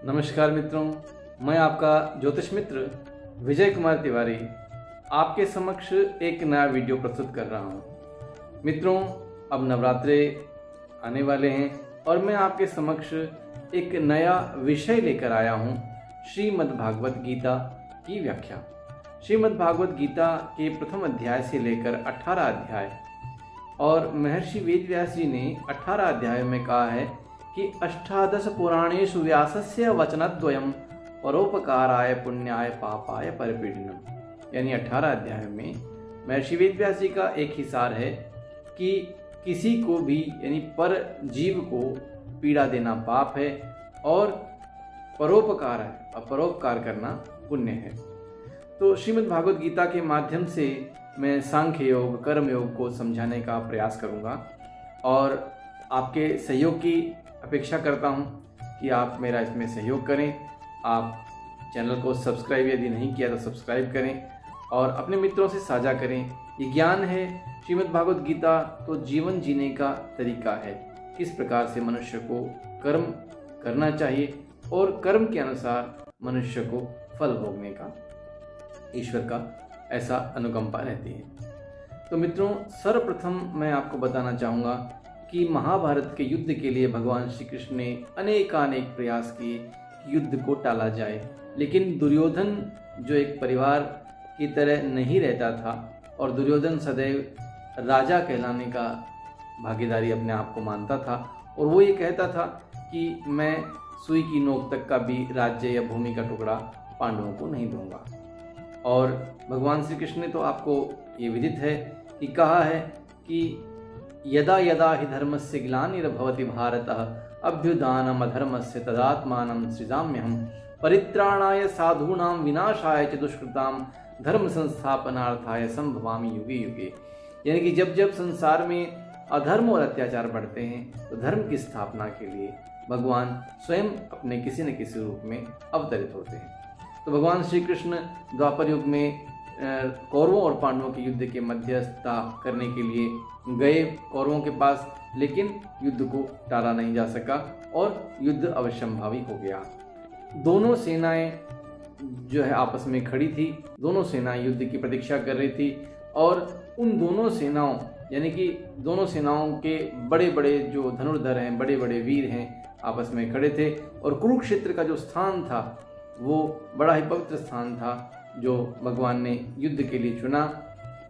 नमस्कार मित्रों, मैं आपका ज्योतिष मित्र विजय कुमार तिवारी आपके समक्ष एक नया वीडियो प्रस्तुत कर रहा हूं। मित्रों, अब नवरात्रे आने वाले हैं और मैं आपके समक्ष एक नया विषय लेकर आया हूं, श्रीमद् भागवत गीता की व्याख्या। श्रीमद् भागवत गीता के प्रथम अध्याय से लेकर 18 अध्याय, और महर्षि वेदव्यास जी ने 18 अध्यायों में कहा है कि 18 पुराणेषु व्यासस्य वचनद्वयम् परोपकाराय पुण्याय पापाय परिपीडनम्। यानी 18 अध्यायों में महर्षि वेदव्यास जी का एक ही सार है कि किसी को भी यानी पर जीव को पीड़ा देना पाप है और परोपकार है और परोपकार करना पुण्य है। तो श्रीमद् भागवत गीता के माध्यम से मैं सांख्य योग, कर्म योग को समझाने का प्रयास करूंगा और आपके सहयोग की अपेक्षा करता हूं कि आप मेरा इसमें सहयोग करें। आप चैनल को सब्सक्राइब यदि नहीं किया तो सब्सक्राइब करें और अपने मित्रों से साझा करें। ये ज्ञान है, श्रीमद् भागवत गीता तो जीवन जीने का तरीका है, किस प्रकार से मनुष्य को कर्म करना चाहिए और कर्म के अनुसार मनुष्य को फल भोगने का ईश्वर का ऐसा अनुकंपा रहती है। तो मित्रों, सर्वप्रथम मैं आपको बताना चाहूँगा कि महाभारत के युद्ध के लिए भगवान श्री कृष्ण ने अनेकानेक प्रयास किए कि युद्ध को टाला जाए, लेकिन दुर्योधन जो एक परिवार की तरह नहीं रहता था और दुर्योधन सदैव राजा कहलाने का भागीदारी अपने आप को मानता था और वो ये कहता था कि मैं सुई की नोक तक का भी राज्य या भूमि का टुकड़ा पांडवों को नहीं दूंगा। और भगवान श्री कृष्ण ने तो आपको ये विदित है कि कहा है कि यदा यदा हि धर्मस्य ग्लानिर्भवति भारतः अभ्युदानम् अधर्मस्य तदात्मानं सृजाम्यहम् परित्राणाय साधूनां विनाशाय च दुष्कृतां धर्म संस्थापनार्थाय संभवामि युगे युगे। यानी कि जब जब संसार में अधर्म और अत्याचार बढ़ते हैं तो धर्म की स्थापना के लिए भगवान स्वयं अपने किसी न किसी रूप में अवतरित होते हैं। तो भगवान श्री कृष्ण द्वापर युग में कौरवों और पांडवों के युद्ध के मध्यस्थता करने के लिए गए कौरवों के पास, लेकिन युद्ध को टाला नहीं जा सका और युद्ध अवश्यंभावी हो गया। दोनों सेनाएं जो है आपस में खड़ी थी, दोनों सेनाएं युद्ध की प्रतीक्षा कर रही थी और उन दोनों सेनाओं यानी कि दोनों सेनाओं के बड़े बड़े जो धनुर्धर हैं, बड़े बड़े वीर हैं, आपस में खड़े थे। और कुरुक्षेत्र का जो स्थान था वो बड़ा ही पवित्र स्थान था जो भगवान ने युद्ध के लिए चुना।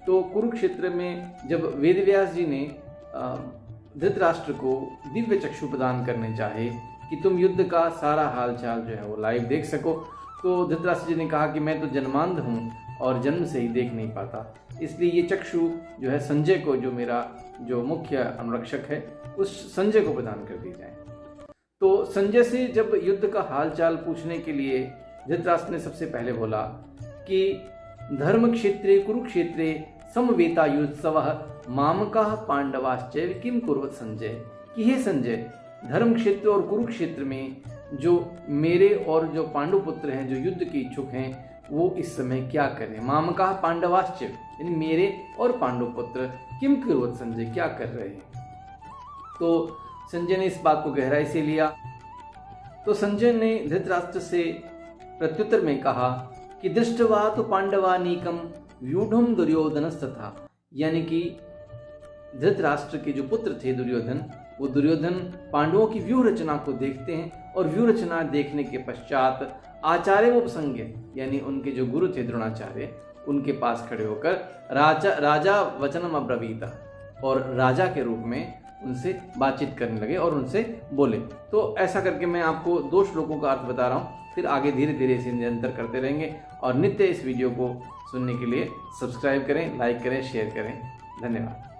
तो कुरुक्षेत्र में जब वेदव्यास जी ने धृतराष्ट्र को दिव्य चक्षु प्रदान करने चाहे कि तुम युद्ध का सारा हालचाल जो है वो लाइव देख सको, तो धृतराष्ट्र जी ने कहा कि मैं तो जन्मांध हूँ और जन्म से ही देख नहीं पाता, इसलिए ये चक्षु जो है संजय को, जो मेरा जो मुख्य अनुरक्षक है, उस संजय को प्रदान कर दी जाए। तो संजय से जब युद्ध का हालचाल पूछने के लिए धृतराष्ट्र ने सबसे पहले बोला कि धर्म क्षेत्रे कुरुक्षेत्रे समवेतायुत्सवः मामकाः पांडवाश्चैव किम कुर्वत संजय। कि हे संजय, धर्म क्षेत्र और कुरुक्षेत्र में जो मेरे और जो पांडुपुत्र हैं, जो युद्ध के इच्छुक हैं, वो इस समय क्या करें। मामकाः पांडवाश्चैव यानी मेरे और पांडुपुत्र, किम कुर्वत संजय क्या कर रहे हैं। तो संजय ने इस बात को गहराई से लिया। तो संजय ने धृतराष्ट्र से प्रत्युत्तर में कहा कि दृष्टवा तो पांडवानीकम व्यूढ़म दुर्योधनस्तथा। यानी कि धृतराष्ट्र के जो पुत्र थे दुर्योधन, वो दुर्योधन पांडवों की व्यूह रचना को देखते हैं और व्यूह रचना देखने के पश्चात आचार्य उपसंज्ञ यानी उनके जो गुरु थे द्रोणाचार्य, उनके पास खड़े होकर राजा वचनम अब्रवीता और राजा के रूप में उनसे बातचीत करने लगे और उनसे बोले। तो ऐसा करके मैं आपको 2 श्लोकों का अर्थ बता रहा हूँ, फिर आगे धीरे धीरे इसे निरंतर करते रहेंगे। और नित्य इस वीडियो को सुनने के लिए सब्सक्राइब करें, लाइक करें, शेयर करें। धन्यवाद।